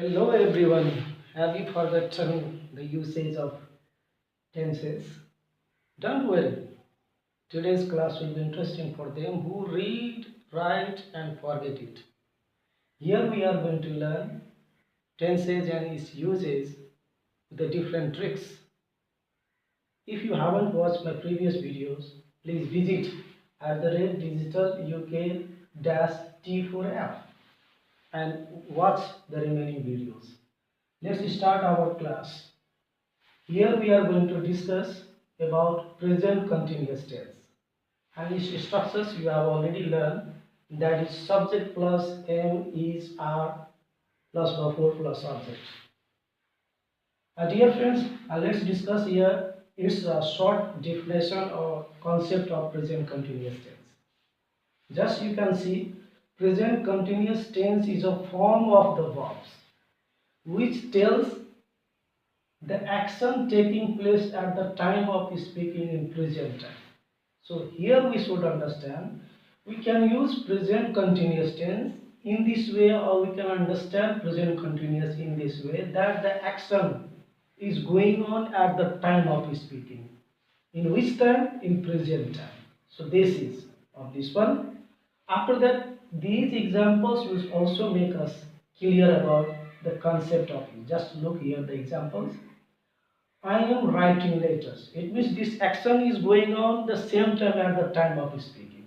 Hello everyone. Have you forgotten the usage of tenses? Don't worry. Today's class will be interesting for them who read, write and forget it. Here we are going to learn tenses and its uses with the different tricks. If you haven't watched my previous videos, please visit @digital UK-T4F and watch the remaining videos. Let's start our class. Here we are going to discuss about present continuous tense, and its structures you have already learned, that is subject plus am is are plus before plus object. Dear friends, let's discuss here its short definition or concept of present continuous tense. Just you can see, present continuous tense is a form of the verbs which tells the action taking place at the time of speaking in present time. So here we should understand, we can use present continuous tense in this way, or we can understand present continuous in this way, that the action is going on at the time of speaking. In which time? In present time. So this is of this one. After that, these examples will also make us clear about the concept of it. Just look here the examples. I am writing letters. It means this action is going on the same time at the time of speaking.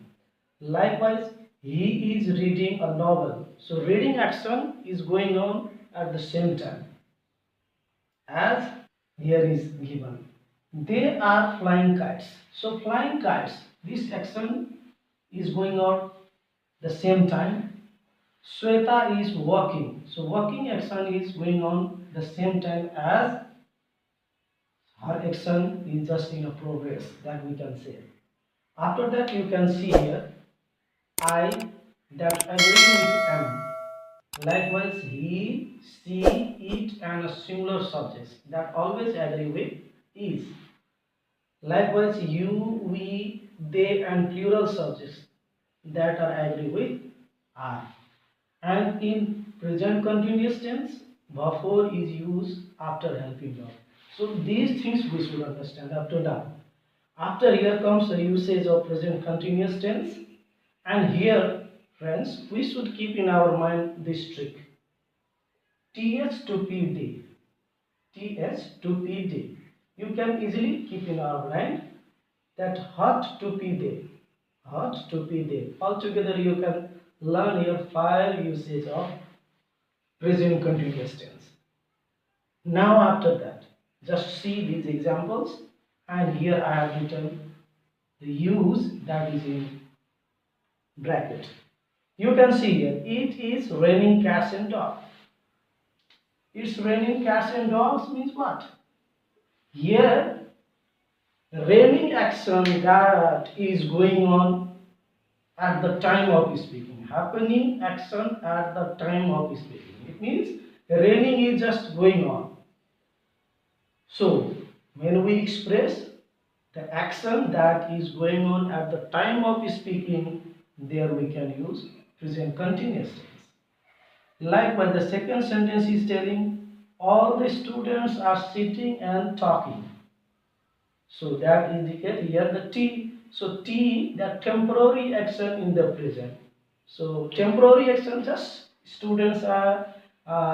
Likewise, he is reading a novel. So reading action is going on at the same time as here is given. They are flying kites. So flying kites, this action is going on the same time. Sweta is walking. So walking action is going on the same time as her action is just in a progress, that we can say. After that you can see here I that agree with am. Likewise he, she, it and a similar subjects that always agree with is. Likewise you, we, they and plural subjects that are agree with are. And in present continuous tense, before is used after helping verb. So these things we should understand up to now. After here comes the usage of present continuous tense, and here friends we should keep in our mind this trick. TH to PD. TH to PD. You can easily keep in our mind that hot to PD. Hot to PD. Altogether you can learn here 5 usage of present continuous tense. Now after that, just see these examples, and here I have written the use that is in bracket. You can see here, it is raining cats and dogs. It's raining cats and dogs means what? Here, raining action that is going on at the time of speaking, happening action at the time of speaking. It means raining is just going on. So when we express the action that is going on at the time of speaking, there we can use present continuous tense. Likewise, the second sentence is telling all the students are sitting and talking. So that indicates here the T. So T, the temporary action in the present. So temporary action, just students are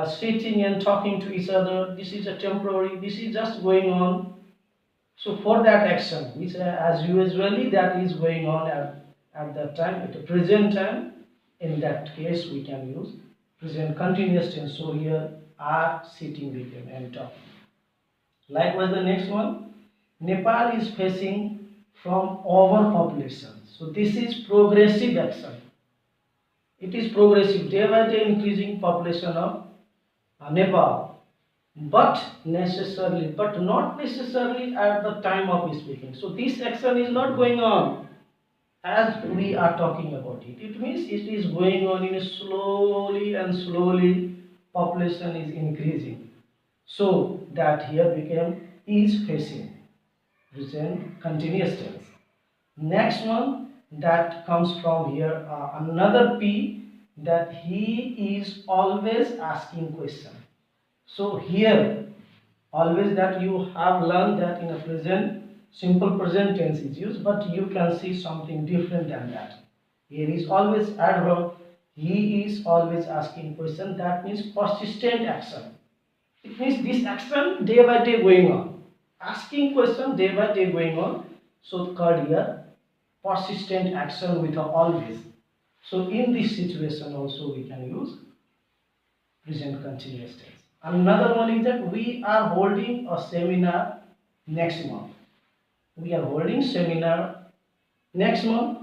sitting and talking to each other. This is a temporary, this is just going on. So for that action, which as usually that is going on at that time, at the present time, in that case we can use present continuous tense. So here are sitting with them and talking. Likewise the next one, Nepal is facing from overpopulation. So this is progressive action. It is progressive, day by day increasing population of Nepal, but not necessarily at the time of speaking. So this action is not going on as we are talking about it. It means it is going on in a slowly and slowly population is increasing. So that here became is facing, present continuous tense. Next one that comes from here, another P, that he is always asking question. So here, always that you have learned that in a present, simple present tense is used, but you can see something different than that. Here is always adverb. He is always asking question. That means persistent action. It means this action day by day going on. Asking question day by day going on. So called here persistent action with a always. So in this situation also we can use present continuous tense. Another one is that we are holding a seminar next month. We are holding seminar next month.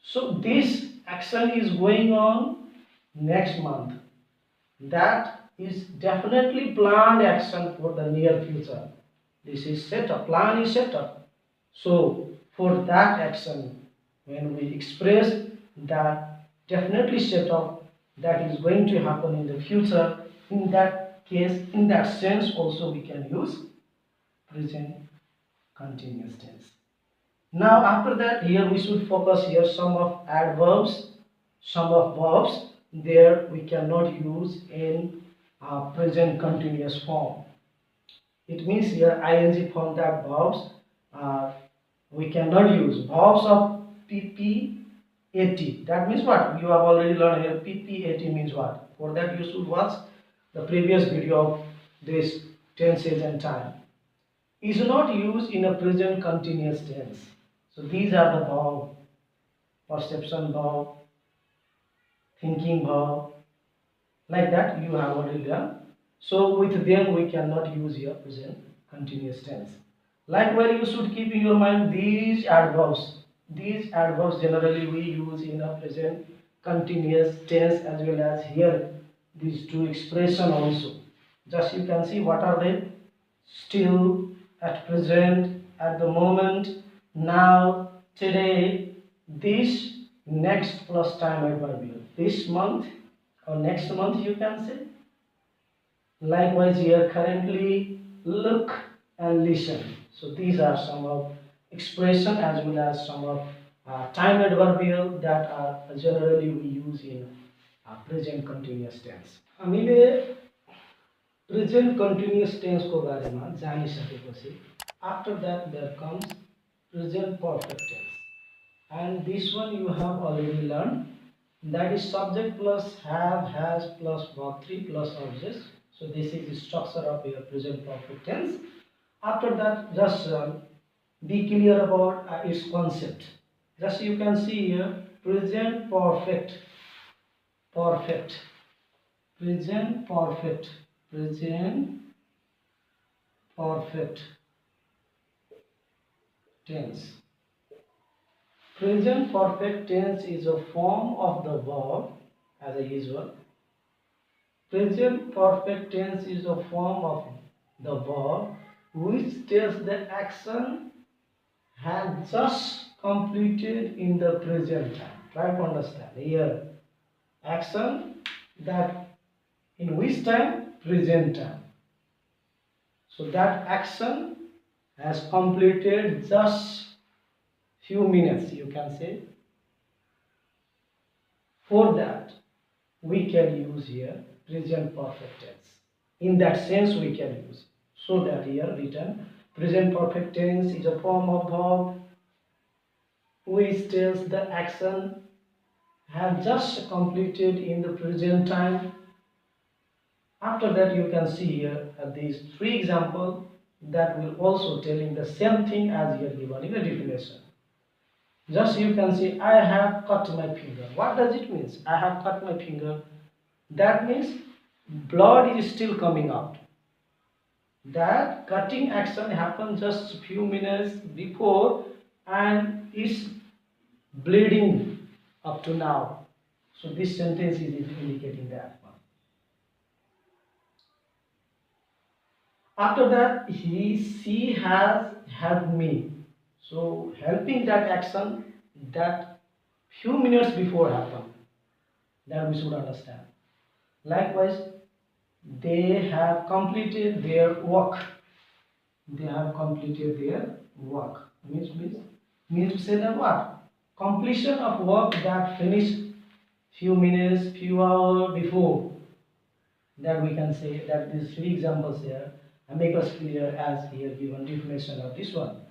So this action is going on next month. That is definitely planned action for the near future. This is set up, plan is set up. So for that action, when we express that definitely set up that is going to happen in the future, in that case, in that sense also we can use present continuous tense. Now after that, here we should focus here some of adverbs, some of verbs there we cannot use in present continuous form. It means here ing form that verbs we cannot use. Verbs of ppat. That means what? You have already learned here. Ppat means what? For that you should watch the previous video of this tenses and time. Is not used in a present continuous tense. So these are the verb, perception verb, thinking verb, like that you have already done. So with them we cannot use here present continuous tense. Likewise, you should keep in your mind these adverbs. These adverbs generally we use in a present continuous tense as well as here these two expression also. Just you can see what are they? Still, at present, at the moment, now, today, this, next plus time adverbial. This month or next month you can say. Likewise here currently, look and listen. So these are some of expression as well as some of time adverbial that are generally we use in present continuous tense. हामीले present continuous tense को बारे में जानिसकेपछि after that there comes present perfect tense and this one you have already learn that is subject plus have has plus verb 3 plus objects. So this is the structure of your present perfect tense. After that just be clear about its concept. Just you can see here present perfect, perfect, present perfect, present perfect tense. Present perfect tense is a form of the verb as usual. Present perfect tense is a form of the verb which tells the action has just completed in the present time. Try to understand here. Action that in which time? Present time. So that action has completed just few minutes, you can say. For that we can use here present perfect tense. In that sense we can use. So that here written present perfect tense is a form of verb which tells the action have just completed in the present time. After that you can see here these three examples that will also telling the same thing as here given in the definition. Just you can see I have cut my finger. What does it mean? I have cut my finger. That means blood is still coming out. That cutting action happened just a few minutes before and is bleeding up to now. So this sentence is indicating that one. After that she has helped me. So helping that action that few minutes before happened, that we should understand. Likewise, they have completed their work. They have completed their work. Means to say that what? Completion of work that finished few minutes, few hours before. that we can say that these three examples here make us clear as here given definition of this one.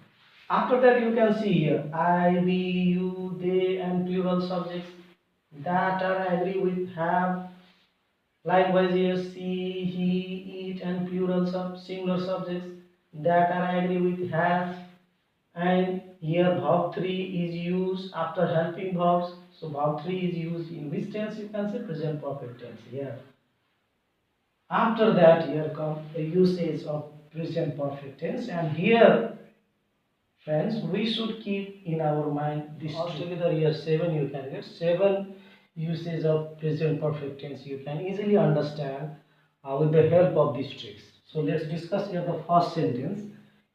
After that, you can see here I, we, you, they, and plural subjects that are agree with have. Likewise, here she, he, it, and plural singular subjects that are agree with has. And here verb 3 is used after helping verbs. So verb 3 is used in which tense? You can say present perfect tense here. After that, here comes the usage of present perfect tense, and here, friends, we should keep in our mind this altogether here 7 you can get 7 uses of present perfect tense you can easily understand with the help of these tricks. So let's discuss here the first sentence.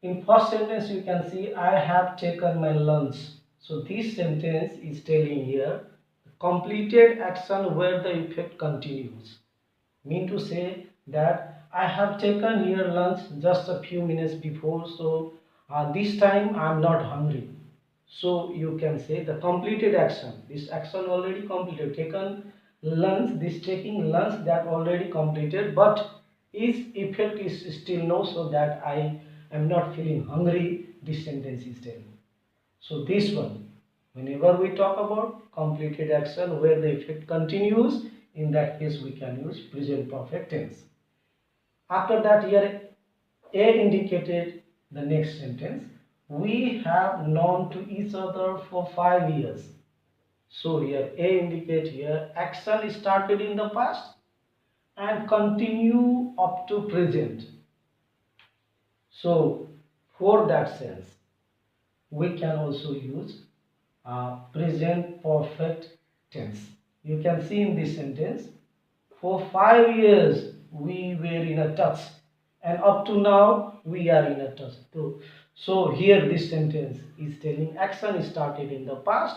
In first sentence you can see I have taken my lunch. So this sentence is telling here completed action where the effect continues. Mean to say that I have taken here lunch just a few minutes before, so this time I am not hungry. So you can say the completed action, this action already completed, taken lunch, this taking lunch that already completed, but its effect is still no, so that I am not feeling hungry, this sentence is telling. So this one, whenever we talk about completed action where the effect continues, in that case we can use present perfect tense. After that, here A indicated the next sentence. We have known to each other for 5 years. So here A indicate here action started in the past and continue up to present. So for that sense, we can also use present perfect tense. You can see in this sentence, for 5 years we were in a touch and up to now we are in a touch too. So here this sentence is telling action started in the past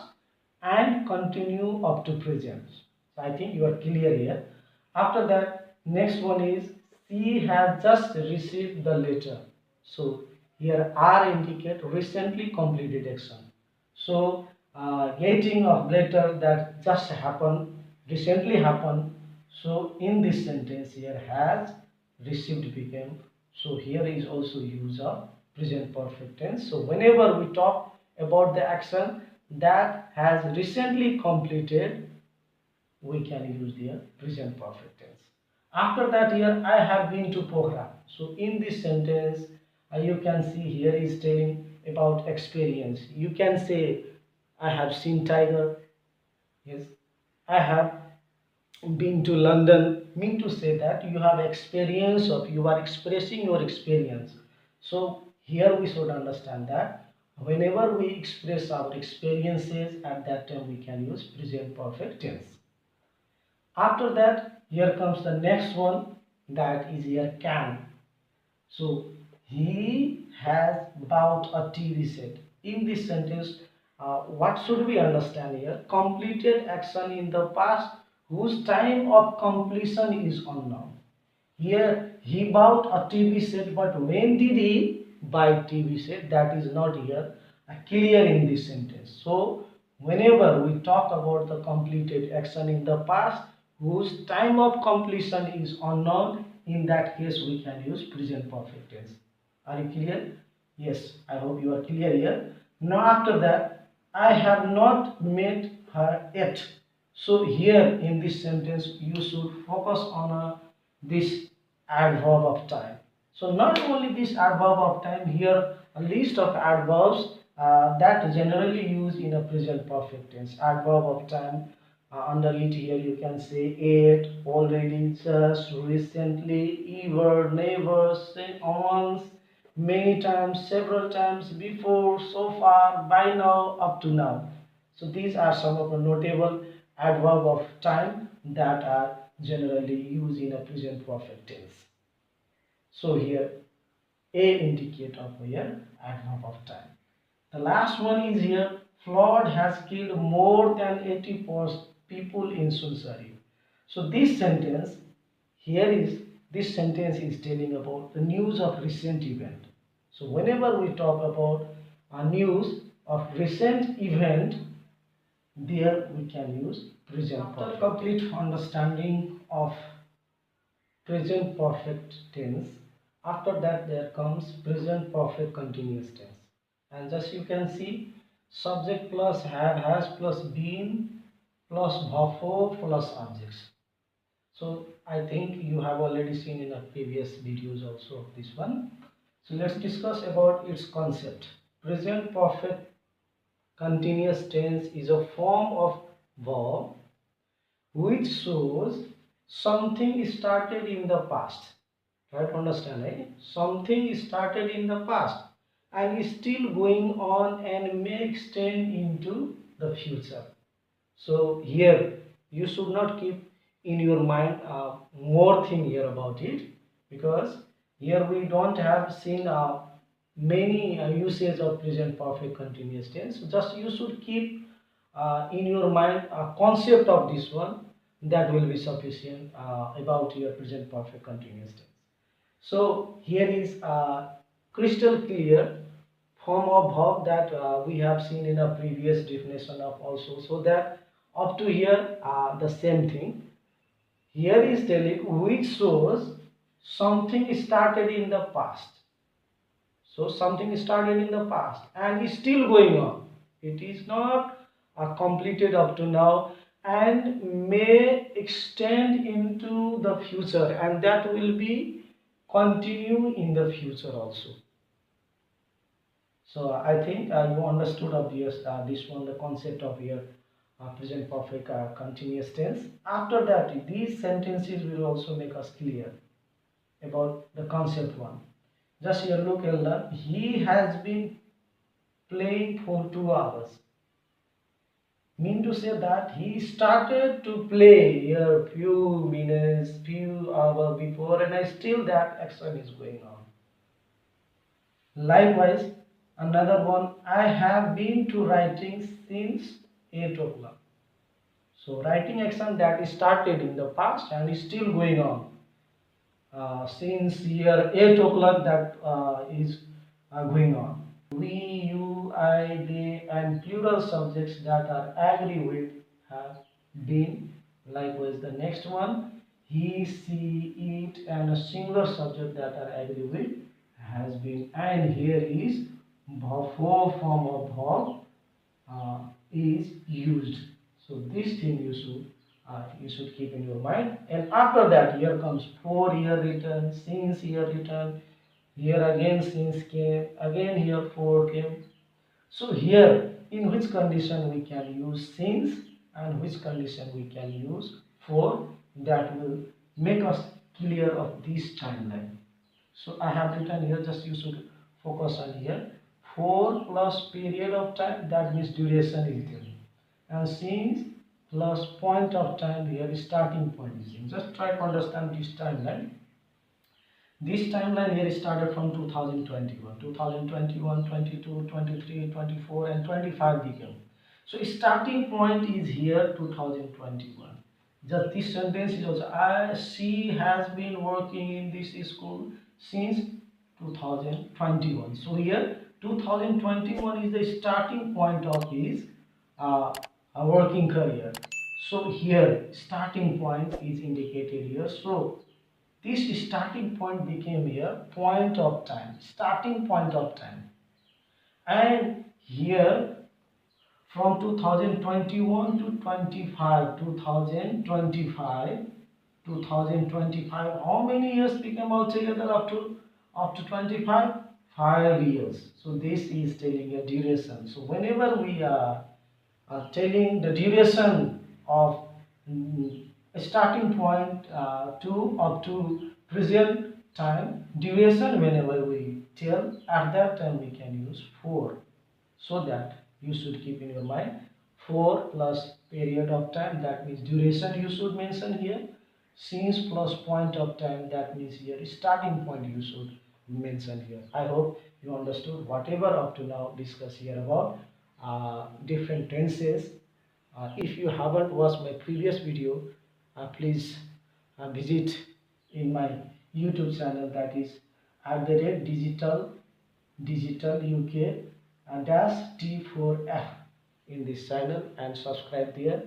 and continue up to present. So I think you are clear here. After that, next one is she has just received the letter. So here R indicate recently completed action. So getting of letter that just happened, recently happened. So in this sentence here has received became. So here is also use of present perfect tense. So whenever we talk about the action that has recently completed, we can use the present perfect tense. After that, here I have been to Pokhara. So in this sentence, you can see here is telling about experience. You can say I have seen tiger. Yes, I have been to London. Mean to say that you have experience of, you are expressing your experience. So here we should understand that whenever we express our experiences, at that time we can use present perfect tense. After that, here comes the next one, that is here can. So he has bought a TV set. In this sentence, what should we understand here? Completed action in the past whose time of completion is unknown. Here he bought a TV set, but when did he buy TV set? That is not here clear in this sentence. So whenever we talk about the completed action in the past whose time of completion is unknown, in that case we can use present perfect tense. Are you clear? Yes, I hope you are clear here. Now after that, I have not met her yet. So here in this sentence you should focus on this adverb of time. So not only this adverb of time, here a list of adverbs that generally used in a present perfect tense. Adverb of time, under it here you can say it, already, just, recently, ever, never, once, many times, several times, before, so far, by now, up to now. So these are some of the notable adverb of time that are generally used in a present perfect tense. So here A indicate of here adverb of time. The last one is here flood has killed more than 80 people in Sunsari. So this sentence here is this sentence is telling about the news of recent event. So whenever we talk about a news of recent event, there we can use present perfect. After complete understanding of present perfect tense. After that there comes present perfect continuous tense. And just you can see subject plus have, has plus been plus before plus objects. So I think you have already seen in the previous videos also of this one. So let's discuss about its concept. Present perfect continuous tense is a form of verb which shows something started in the past. Try to understand, right? Something started in the past and is still going on and may extend into the future. So here you should not keep in your mind more thing here about it, because here we don't have seen many usage of present perfect continuous tense. So just you should keep in your mind a concept of this one, that will be sufficient about your present perfect continuous tense. So here is crystal clear form of verb that we have seen in a previous definition of also. So that up to here the same thing. Here is telling which shows something started in the past. So something started in the past and is still going on. It is not completed up to now and may extend into the future, and that will be continue in the future also. So I think you understood obvious this one, the concept of your present perfect continuous tense. After that, these sentences will also make us clear about the concept one. Just here look and learn. He has been playing for 2 hours. Mean to say that he started to play here few minutes, few hours before, and still that action is going on. Likewise, another one, I have been to writing since 8 o'clock. So writing action that started in the past and is still going on. Since here 8 o'clock that is going on. We, you, I, they and plural subjects that are agree with have been. Likewise the next one, he, she, it and a singular subject that are agree with has been. And here is before form of verb is used. So this thing you should keep in your mind. And after that here comes for here written, since here written, here again since came, again here for came. So here in which condition we can use since and which condition we can use for, that will make us clear of this timeline. So I have written here, just you should focus on here. For plus period of time, that means duration is there. And since plus point of time, here is starting point is there. Just try to understand this timeline. This timeline here started from 2021. 2021, 22, 23, 24 and 25 became. So starting point is here 2021. Just this sentence is also, she has been working in this school since 2021. So here 2021 is the starting point of his working career. So here starting point is indicated here. So this starting point became here point of time, starting point of time. And here from 2021 to 25, 2025, how many years became altogether up to 25? 5 years. So this is telling a duration. So whenever we are telling the duration of a starting point to up to present time duration, whenever we tell at that time we can use for. So that you should keep in your mind 4 plus period of time, that means duration you should mention here. Since plus point of time, that means here starting point you should mention here. I hope you understood whatever up to now discussed here about different tenses. If you haven't watched my previous video, please visit in my YouTube channel, that is @ digital UK dash T4F in this channel, and subscribe there